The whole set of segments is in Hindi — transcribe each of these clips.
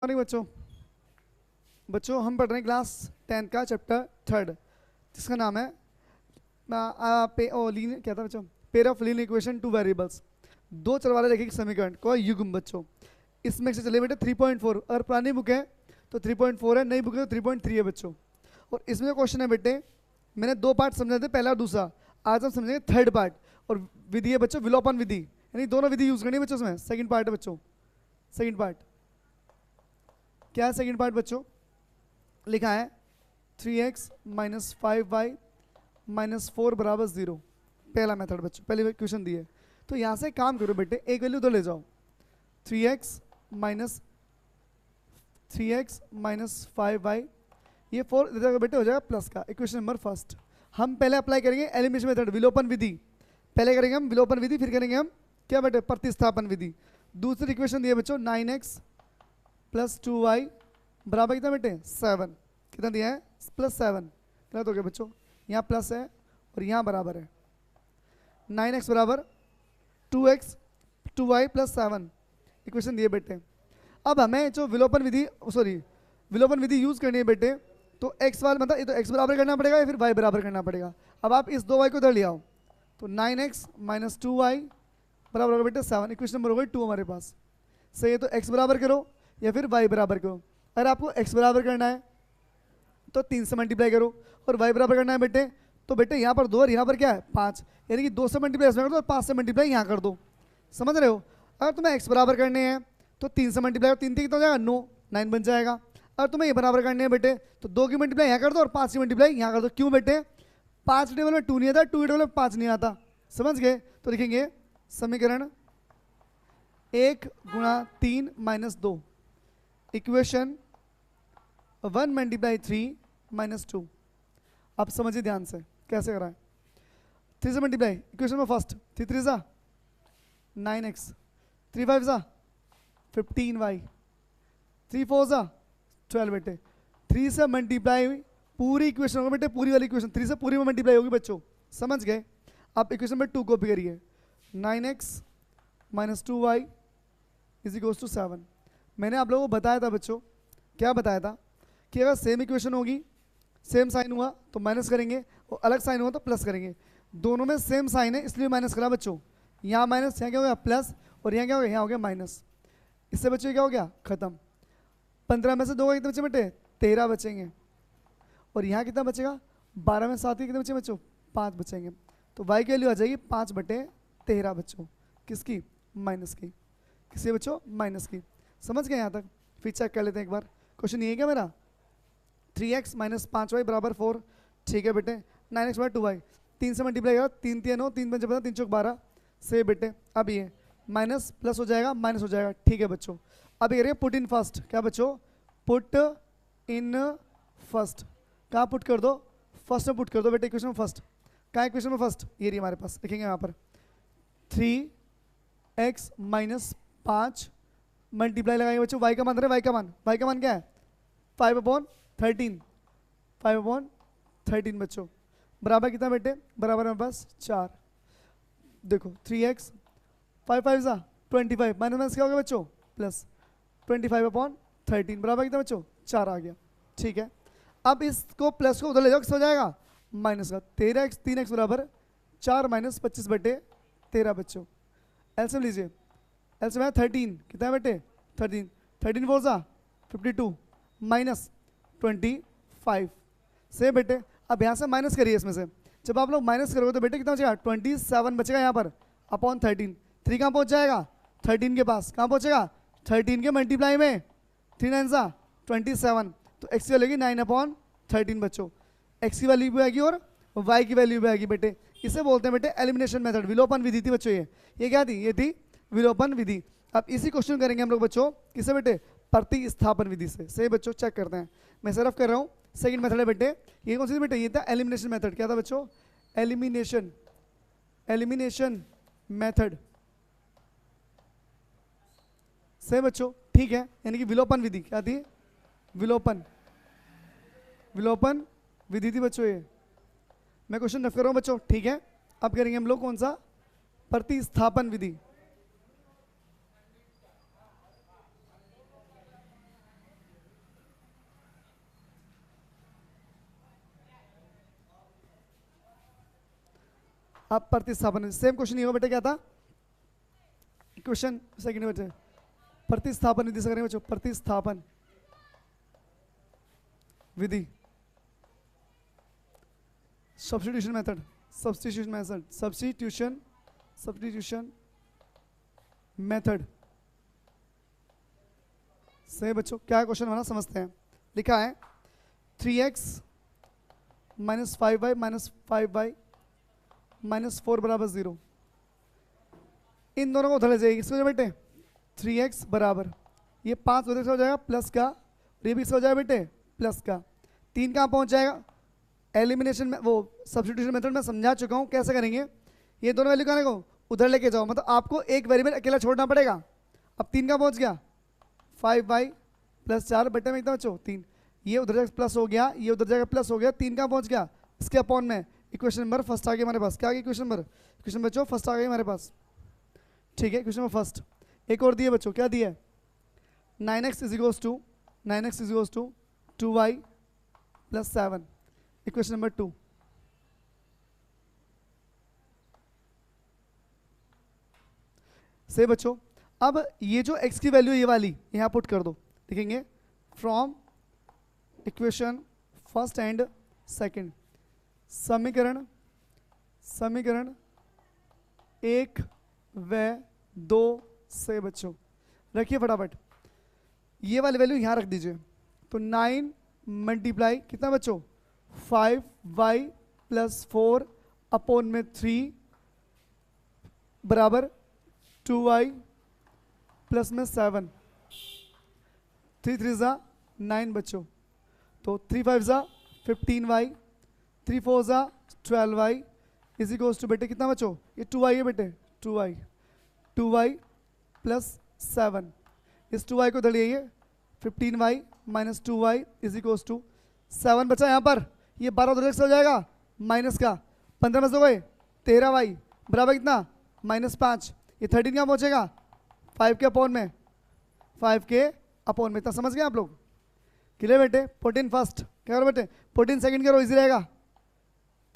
मॉर्निंग बच्चों हम पढ़ रहे हैं क्लास 10 का चैप्टर 3 जिसका नाम है क्या था बच्चों, pair of linear equation two variables. दो चर वाले रैखिक समीकरण को युग्म। बच्चों इसमें से चले बेटे 3.4, अगर पुरानी बुक है तो 3.4 है, नई बुक है तो 3.3 है बच्चों। और इसमें जो क्वेश्चन है बेटे, मैंने दो पार्ट समझे थे, पहला और दूसरा। आज हम समझेंगे थर्ड पार्ट। और विधि है बच्चों विलोपन विधि, यानी दोनों विधि यूज करनी है बच्चों। इसमें सेकंड पार्ट है बच्चों। सेकंड पार्ट क्या है? सेकंड पार्ट बच्चों लिखा है 3x माइनस 5y माइनस 4 बराबर 0। पहला मेथड बच्चों, पहले क्वेश्चन दिए। तो यहाँ से काम करो बेटे, एक वैल्यू उधर ले जाओ। 3x माइनस 5y, ये 4 दे जाएगा बेटे, हो जाएगा प्लस का। इक्वेशन नंबर फर्स्ट हम पहले अप्लाई करेंगे एलिमिनेशन मेथड, विलोपन विधि। पहले करेंगे हम विलोपन विधि, फिर करेंगे हम क्या बेटे, प्रतिस्थापन विधि। दूसरी इक्वेशन दी है बच्चों 9x प्लस 2y बराबर कितना बेटे 7। कितना दिया है? प्लस 7। गलत हो गया बच्चों, यहाँ प्लस है और यहाँ बराबर है। 9x बराबर 2y प्लस 7 इक्वेशन दिए बेटे। अब हमें जो विलोपन विधि यूज करनी है बेटे, तो x वाला मतलब ये तो x बराबर करना पड़ेगा या फिर y बराबर करना पड़ेगा। अब आप इस 2y को इधर ले आओ, तो 9x माइनस 2y बराबर होगा बेटे 7। इक्वेशन नंबर हो गई 2 हमारे पास। सही है, तो x बराबर करो या फिर y बराबर करो। अगर आपको x बराबर करना है तो 3 से मल्टीप्लाई करो, और y बराबर करना है बेटे तो बेटे यहाँ पर 2 और यहाँ पर क्या है 5, यानी कि 2 से मल्टीप्लाई इसमें कर दो और 5 से मल्टीप्लाई यहाँ कर दो। समझ रहे हो? अगर तुम्हें x बराबर करने हैं तो 3 से मल्टीप्लाई करो, 3 कितना हो जाएगा 9 बन जाएगा। अगर तुम्हें ये बराबर करने हैं बेटे तो 2 की मल्टीप्लाई यहाँ कर दो और 5 की मल्टीप्लाई यहाँ कर दो। क्यों बेटे? 5 टेबल में 2 नहीं आता, 2 टेबल में 5 नहीं आता। समझ गए? तो लिखेंगे समीकरण 1 गुणा 3 माइनस 2, इक्वेशन 1 मल्टीप्लाई 3 माइनस 2। आप समझिए ध्यान से कैसे कराएं। 3 से मल्टीप्लाई, इक्वेशन में फर्स्ट 3 3 जा 9x, 3 5 जा 15y, 3 4 जा 12 बेटे। 3 से मल्टीप्लाई पूरी इक्वेशन होगी बेटे, पूरी वाली इक्वेशन 3 से पूरी में मल्टीप्लाई होगी बच्चों। समझ गए? आप इक्वेशन में 2 कॉपी करिए, 9x minus 2y is equals to 7। मैंने आप लोगों को बताया था बच्चों, क्या बताया था कि अगर सेम इक्वेशन होगी, सेम साइन हुआ तो माइनस करेंगे, और अलग साइन हुआ तो प्लस करेंगे। दोनों में सेम साइन है इसलिए माइनस करा बच्चों। यहाँ माइनस, यहाँ क्या हो गया प्लस, और यहाँ क्या हो गया, यहाँ हो गया माइनस। इससे बच्चों क्या हो गया खत्म। 15 में से 2 कितने बचे बेटे 13 बचेंगे, और यहाँ कितना बचेगा 12 में 7 के कितने बचे बच्चों 5 बचेंगे। तो y की वैल्यू आ जाएगी 5/13 बच्चों, किसकी? माइनस की। किसकी बच्चों? माइनस की। समझ गए यहाँ तक? फिर चेक कर लेते हैं एक बार। क्वेश्चन ये है क्या मेरा, 3x माइनस 5y बराबर 4। ठीक है बेटे, 9x बाय 2y 3 से मल्टीप्लाई करा, 3 3 9, 3 5 15, 3 4 12 से बेटे। अब ये माइनस प्लस हो जाएगा, माइनस हो जाएगा। ठीक है बच्चों, अब ये करेंगे पुट इन फर्स्ट। क्या बच्चों? Put in first. कहाँ पुट कर दो? फर्स्ट में पुट कर दो बेटे, इक्वेशन में फर्स्ट। कहाँ इक्वेशन में फर्स्ट? ये रही हमारे पास, लिखेंगे यहाँ पर 3x माइनस 5 मल्टीप्लाई लगाएंगे बच्चों, y का मान रहे, y का मान क्या है 5/13। 5/13 बच्चों बराबर कितना बेटे, बराबर हमारे पास 4। देखो 3x 5 5 जा 25, माइनस क्या हो गया बच्चों प्लस 25/13 बराबर कितना बच्चों 4 आ गया। ठीक है, अब इसको प्लस को उधर ले जाओ, किस हो जाएगा माइनस का। 13x 3x बराबर 4 माइनस 25/13 बच्चों। एलसीएम लीजिए, एलसीएम है 13, कितना है बेटे 13, 13 4 जा 52 माइनस 25 से बेटे। अब यहाँ से माइनस करिए, इसमें से जब आप लोग माइनस करोगे तो बेटे कितना बचेगा 27 बचेगा यहाँ पर अपॉन 13। 3 कहाँ पहुँच जाएगा 13 के पास, कहाँ पहुँचेगा 13 के मल्टीप्लाई में 3 9 जा 27, तो x की वैल्यू 9/13 बच्चों। x की वैल्यू भी आएगी और y की वैल्यू भी आएगी बेटे। इसे बोलते हैं बेटे एलिमिनेशन मेथड, विलोपन विधि थी बच्चों। ये क्या थी? ये थी विलोपन विधि। अब इसी क्वेश्चन करेंगे हम लोग बच्चों, किसे बेटे? प्रतिस्थापन विधि से। सही बच्चों, चेक करते हैं। मैं सिर्फ कर रहा हूँ, सेकंड मेथड है बेटे। ये कौन सी थी बेटे? ये था एलिमिनेशन मेथड। क्या था बच्चों? Elimination method. सही बच्चों, ठीक है, यानी कि विलोपन विधि। क्या थी? विलोपन विधि थी बच्चों ये। मैं क्वेश्चन रख कर रहा हूँ बच्चों, ठीक है। अब करेंगे हम लोग कौन सा? प्रतिस्थापन विधि। अब प्रतिस्थापन, सेम क्वेश्चन ये हो बेटे, क्या था क्वेश्चन सेकंड बेटे, प्रतिस्थापन विधि से करेंगे बच्चों, प्रतिस्थापन विधि, substitution method, substitution method, substitution method से बच्चों क्या क्वेश्चन बना समझते हैं। लिखा है 3x minus 5y minus 5y minus 4 बराबर 0। इन दोनों को उधर ले जाएगी, इसको बेटे 3x बराबर ये 5 उधर से हो जाएगा प्लस का, ये भी हो जाएगा बेटे प्लस का, 3 कहाँ पहुंच जाएगा, एलिमिनेशन में वो सब्स्टिट्यूशन मेथड में समझा चुका हूँ कैसे करेंगे। ये दोनों वैल्यू कहाँ को उधर लेके जाओ, मतलब आपको एक वेरिएबल अकेला छोड़ना पड़ेगा। अब 3 कहाँ पहुंच गया, 5y प्लस 4 बटे में एकदम बच्चों 3, ये उधर जाएगा प्लस हो गया, ये उधर जाएगा प्लस हो गया, 3 कहाँ पहुंच गया इसके अपॉन में, इक्वेशन नंबर फर्स्ट आ गया हमारे पास। क्या आ गया इक्वेशन नंबर, इक्वेशन बच्चों फर्स्ट आ गई हमारे पास, ठीक है इक्वेशन नंबर फर्स्ट। एक और दिए बच्चों, क्या दिया, 9x is equals to 2y plus 7, equation number 2। से बच्चों अब ये जो x की वैल्यू ये वाली यहां पुट कर दो, लिखेंगे from equation first and second, समीकरण 1 व 2 से बच्चों रखिए फटाफट, ये वाली वैल्यू यहां रख दीजिए। तो 9 मल्टीप्लाई कितना बच्चों 5y प्लस 4 अपॉन में 3 बराबर 2y प्लस में 7, 3 3 ज़ा 9 बच्चों, तो 3 5 ज़ा 15y, 3 4 ज़ा 12y इज इक्वल्स टू बेटे कितना बच्चों, ये 2y है बेटे 2y प्लस 7, इस 2y को दलिए, ये 15y minus 2y is equals to 7 बचा यहाँ पर, ये 12 उधर से हो जाएगा माइनस का, 15 में से हो गए 13y बराबर कितना -5, ये 13 कहाँ पहुँचेगा 5 के अपॉन में, 5 के अपॉन में, इतना समझ गए आप लोग, क्लियर बेटे। पुट इन फर्स्ट क्या करो बेटे, पुट इन सेकंड करो इजी रहेगा,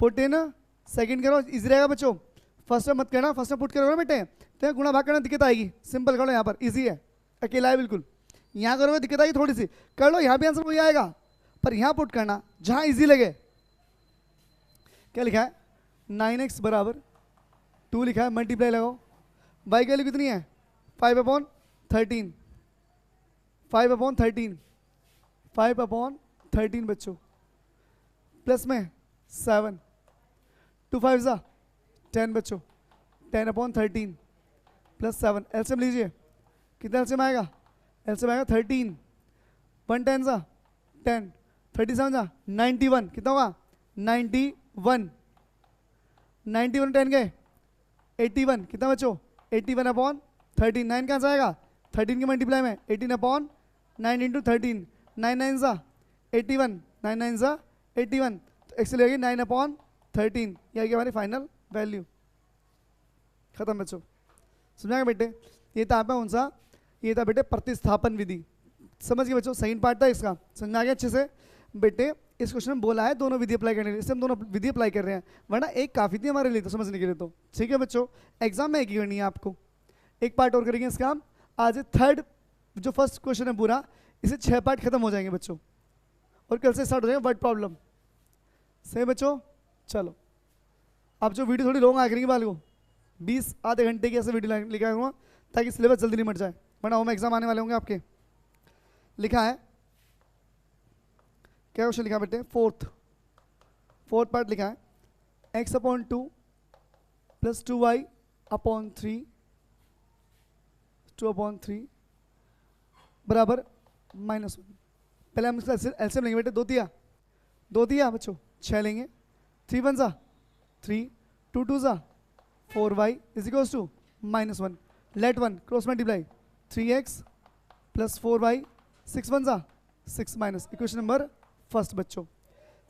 पुट इन सेकंड करो इजी रहेगा बच्चों, फर्स्ट में मत करना, फर्स्ट में पुट करोगे बेटे तो गुणा भाग करना दिक्कत आएगी, सिंपल करो यहाँ पर इजी है, अकेला है बिल्कुल, यहाँ करोगे दिक्कत आएगी थोड़ी सी, कर लो यहाँ भी आंसर वही आएगा, पर यहाँ पुट करना जहाँ इजी लगे। क्या लिखा है 9x बराबर 2 लिखा है, मल्टीप्लाई लगाओ, y की वैल्यू कितनी है 5/13, 5/13 बच्चों, प्लस में 7, 2 5 ज़ा 10 बच्चों, 10/13 प्लस 7, एलसीएम लीजिए, कितना एलसीएम आएगा, एलसीएम आएगा 13, 1 10 ज़ा 10, 37 ज़ा 91, कितना होगा 91, 91 10 गए 81, कितना बच्चों 81/13, 9 कहाँ से आएगा 13 की मल्टीप्लाई में 18/9 इंटू 13, 9 9 ज़ा 81, 9 9 ज़ा 81, तो एक्स लगेगी 9/13, यह आएगी हमारी फाइनल वैल्यू, खत्म बच्चों, समझाएगा बेटे। ये था कौन सा, ये था बेटे प्रतिस्थापन विधि, समझ गए बच्चों, सेकंड पार्ट था इसका, समझ में आ गया अच्छे से बेटे। इस क्वेश्चन में बोला है दोनों विधि अप्लाई करने के लिए, इससे हम दोनों विधि अप्लाई कर रहे हैं, वरना एक काफ़ी थी हमारे लिए तो समझने के लिए, तो ठीक है बच्चों, एग्जाम में एक ही करनी है आपको, एक पार्ट और करेंगे इसका हम आज, थर्ड जो फर्स्ट क्वेश्चन है पूरा, इसे 6 पार्ट खत्म हो जाएंगे बच्चों, और कल से स्टार्ट हो जाएगा वर्ड प्रॉब्लम, सही बच्चों। चलो अब जो वीडियो थोड़ी लॉन्ग आ करेंगे बाल को 20 आधे घंटे की ऐसे वीडियो लेके आऊँगा, ताकि सिलेबस जल्दी नहीं मट जाए, वरना होम एग्जाम आने वाले होंगे आपके। लिखा है क्या क्वेश्चन लिखा बेटे, फोर्थ पार्ट लिखा है x/2 प्लस 2y/3 बराबर -1। पहले हम इसका एलसीएम लेंगे बेटे, 2 दिया बच्चों 6 लेंगे, 3 1 ज़ा 3, 2 2 ज़ा 4y is equals to -1, let 1 cross multiply 3x plus 4y, 6 1 ज़ा 6 माइनस, इक्वेशन नंबर फर्स्ट बच्चों।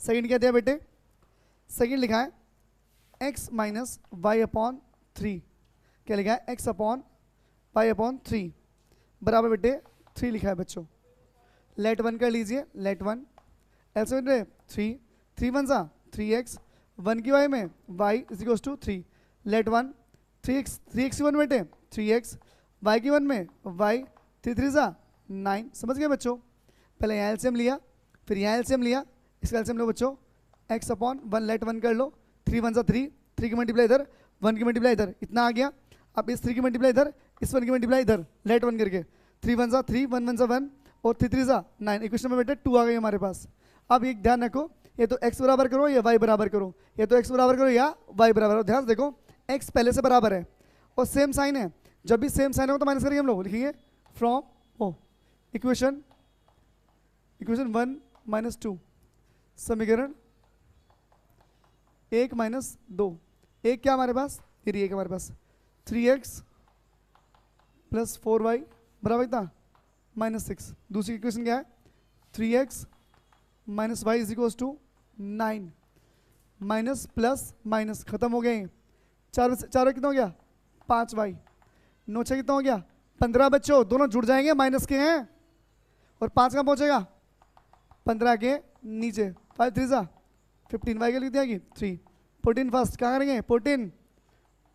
सेकंड क्या दिया बेटे, सेकंड लिखा है x माइनस y/3, क्या लिखा है x/y/3 बराबर बेटे 3 लिखा है बच्चों, लेट 1 कर लीजिए, लेट 1 एलसीएम 3 3 1 ज़ा 3x, 1 की y में y is equals to 3, let one, 3x की वन बेटे 3x, y की वन में y, 3 3 जा 9। समझ गए बच्चों? पहले यहाँ एलसीएम लिया, फिर यहाँ एलसीएम लिया, इसका एलसीएम लो बच्चों, x अपॉन 1 लेट वन कर लो, 3 1 जा 3, 3 की मल्टीप्लाई इधर, 1 की मल्टीप्लाई इधर, इतना आ गया। अब इस 3 की मल्टीप्लाई इधर, इस 1 की मल्टीप्लाई इधर, लेट वन करके 3 1 जा 3, 1 1 जा 1 और 3 3 जा 9। इक्वेशन में बेटे 2 आ गई हमारे पास। अब एक ध्यान रखो, ये तो x बराबर करो या y बराबर करो, ये तो x बराबर करो या y बराबर करो। ध्यान से देखो x पहले से बराबर है और सेम साइन है, जब भी सेम साइन हो तो माइनस करेंगे हम लोग, लिखेंगे फ्रॉम ओ इक्वेशन 1 माइनस 2, समीकरण 1 माइनस 2, एक क्या हमारे पास, ये एक हमारे पास 3x प्लस 4y बराबर कितना माइनस 6। दूसरी इक्वेशन क्या है 3x minus y is equals to 9, minus plus minus खत्म हो गए। चार कितना हो गया 5y, 9 6 कितना हो गया 15 बच्चों, दोनों जुड़ जाएंगे, माइनस के हैं और 5 कहाँ पहुंचेगा 15 के नीचे, 5 3 जा 15, y के लिख दिया 3, 14 फर्स्ट कहाँ करेंगे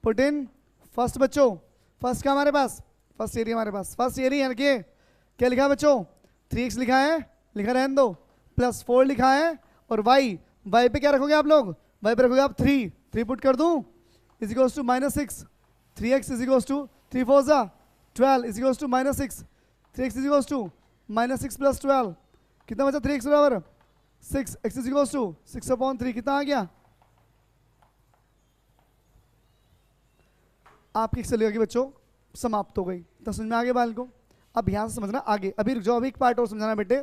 14 फर्स्ट बच्चों, फर्स्ट का हमारे पास फर्स्ट एरिया, हमारे पास फर्स्ट एरिया के क्या लिखा है बच्चों 3x लिखा है, लिखा रहने दो, प्लस 4 लिखा है और y पे क्या रखोगे आप लोग, y पे रखोगे आप 3 पुट कर दूं is equals to minus 6, 3x is equals to 3 4 जा 12 is equals to minus 6, 3x is equals to minus 6 plus 12 कितना बचा 3x बराबर 6, x इज इक्वल्स टू 6/3 कितना आ गया आपकी चलेगा कि बच्चों समाप्त हो गई। तो समझ में आ गया बाल को? अब यहाँ से समझना आगे, अभी रुक जाओ, अभी एक पार्ट और समझाना बेटे।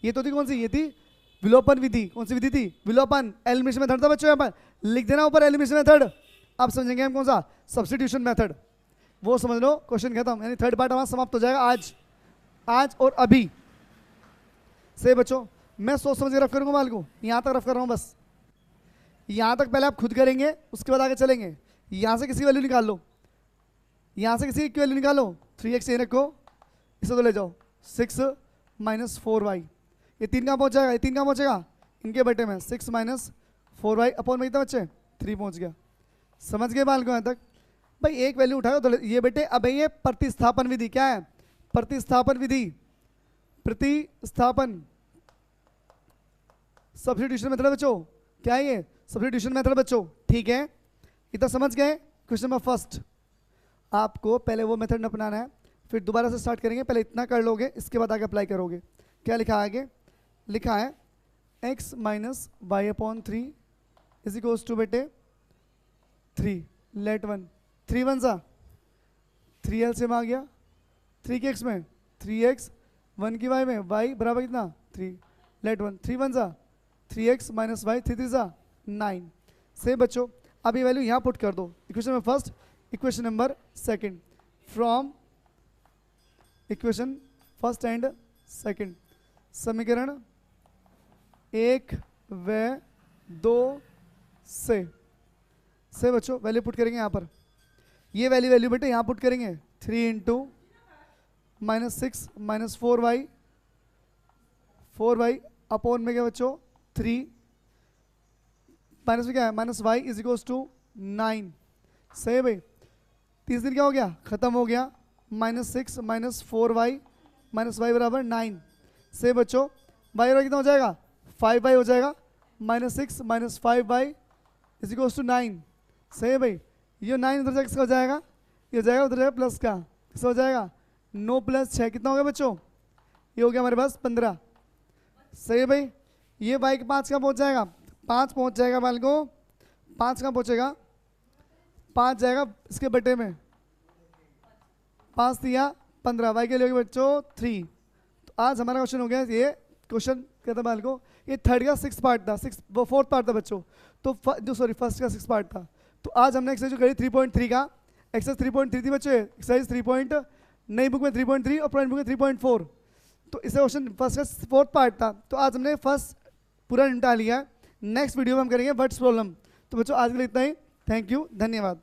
ये तो थी कौन सी, ये थी विलोपन विधि। कौन सी विधि थी विलोपन, एलिमिनेशन मेथड था बच्चों, यहाँ पर लिख देना ऊपर एलिमिनेशन मेथड। अब समझेंगे हम कौन सा सब्स्टिट्यूशन मेथड, वो समझ लो, क्वेश्चन खत्म, यानी थर्ड पार्ट हमारा समाप्त हो जाएगा आज और अभी से बच्चों। मैं सोच समझ के रफ करूंगा बाल को, यहाँ तक रफ कर रहा हूँ बस, यहाँ तक पहले आप खुद करेंगे, उसके बाद आगे चलेंगे। यहाँ से किसी वैल्यू निकाल लो, यहाँ से किसी की वैल्यू निकालो, 3x ये रखो, इसे तो ले जाओ 6 माइनस 4y, ये 3 कहाँ पहुँच जाएगा, ये 3 कहाँ पहुँचेगा इनके बेटे में 6 माइनस 4y अपॉन में कितना बच्चे 3 पहुँच गया। समझ गए बाल को यहाँ तक? भाई एक वैल्यू उठाओ तो ये बेटे। अब ये प्रतिस्थापन विधि, क्या है प्रतिस्थापन विधि, प्रतिस्थापन सब्स्टिट्यूशन मेथड बच्चों, क्या है ये सब्स्टिट्यूशन मेथड बच्चों, ठीक है। इतना समझ गए? क्वेश्चन नंबर फर्स्ट, आपको पहले वो मेथड अपनाना है, फिर दोबारा से स्टार्ट करेंगे, पहले इतना कर लोगे, इसके बाद आगे अप्लाई करोगे। क्या लिखा है आगे, लिखा है x minus y upon 3 is equals to बेटे 3 लेट 1, 3 1 सा 3 एलसीएम आ गया, 3 के x में 3x, 1 की y में y बराबर कितना 3 लेट 1, 3 1 सा 3x माइनस वाई, 3 3 सा 9। से बच्चों अब ये वैल्यू यहाँ पुट कर दो, इक्वेशन में first, equation number second, from equation first and second, समीकरण 1 व 2 से बच्चों वैल्यू पुट करेंगे यहाँ पर। ये वैल्यू बेटे यहाँ पुट करेंगे 3 into minus 6 minus 4y upon में क्या बच्चों 3 माइनस में क्या है minus y is equals to 9। सही है भाई, 30 दिन क्या हो गया खत्म हो गया, minus 6 minus 4y minus y बराबर 9। से बच्चों y बराबर कितना हो जाएगा 5y हो जाएगा, minus 6 minus 5y is equals to 9। सही है भाई, ये 9 उधर किसका हो जाएगा, ये हो जाएगा उधर जाएगा प्लस का, किसका हो जाएगा 9 प्लस 6 कितना हो गया बच्चों, ये हो गया हमारे पास 15। सही है भाई, ये y के 5 कहाँ पहुँच जाएगा, 5 पहुँच जाएगा बाल को, 5 कहाँ पहुँचेगा 5 जाएगा इसके बटे में, 5 दिया 15, y के लिए बच्चों 3। तो आज हमारा क्वेश्चन हो गया, ये क्वेश्चन कहता बाल को, ये थर्ड का 6 पार्ट था, वो 4th पार्ट था बच्चों, तो जो सॉरी फर्स्ट का 6 पार्ट था। तो आज हमने एक्सरसाइज जो करी 3.3 का, एक्सरसाइज 3.3 थी बच्चे, एक्सरसाइज 3. नई बुक में 3.3 और पुरानी बुक में 3.4। तो इसे क्वेश्चन फर्स्ट का 4th पार्ट था, तो आज हमने फर्स्ट पूरा निपटा लिया है। नेक्स्ट वीडियो में हम करेंगे वर्ड्स प्रॉब्लम। तो बच्चों आज के लिए इतना ही, थैंक यू, धन्यवाद।